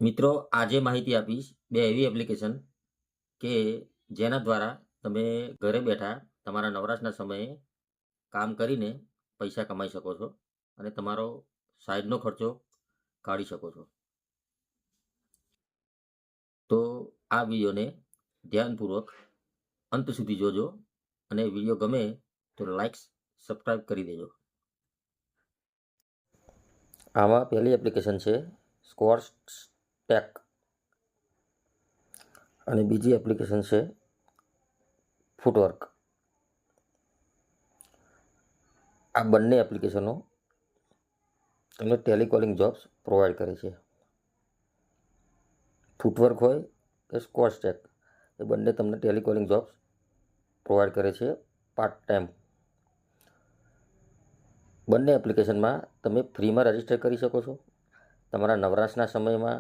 મિત્રો, આજે માહિતી આપીશ બે એવી એપ્લિકેશન કે જેના દ્વારા તમે ઘરે બેઠા તમારા નવરાશના સમયે કામ કરીને પૈસા કમાઈ શકો છો અને તમારો સાઈડનો ખર્ચો કાઢી શકો છો. તો આ વિડીયોને ધ્યાનપૂર્વક અંત સુધી જોજો અને વિડીયો ગમે તો લાઈક્સ સબસ્ક્રાઈબ કરી દેજો. આમાં પહેલી એપ્લિકેશન છે સ્કોર્સટેક અને બીજી એપ્લિકેશન છે ફૂટવર્ક. આ બંને એપ્લિકેશનો તમને ટેલિકોલિંગ જોબ્સ પ્રોવાઈડ કરે છે. ફૂટવર્ક હોય કે સ્કોર્સટેક, એ બંને તમને ટેલિકોલિંગ જોબ્સ પ્રોવાઈડ કરે છે પાર્ટ ટાઈમ. બંને એપ્લિકેશનમાં તમે ફ્રીમાં રજિસ્ટર કરી શકો છો. તમારા નવરાશના સમયમાં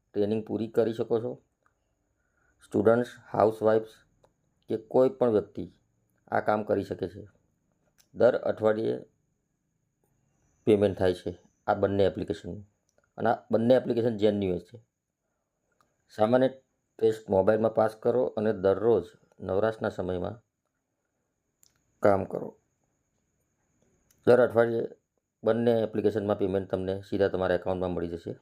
ટ્રેનિંગ પૂરી કરી શકો છો. સ્ટુડન્ટ્સ, હાઉસવાઇફ્સ કે કોઈ પણ વ્યક્તિ આ કામ કરી શકે છે. દર અઠવાડિયે પેમેન્ટ થાય છે આ બંને એપ્લિકેશનનું, અને આ બંને એપ્લિકેશન જેન્યુઅસ છે. સામાન્ય ટેસ્ટ મોબાઈલમાં પાસ કરો અને દરરોજ નવરાશના સમયમાં કામ કરો. દર અઠવાડિયે બંને એપ્લિકેશનમાં પેમેન્ટ તમને સીધા તમારા એકાઉન્ટમાં મળી જશે.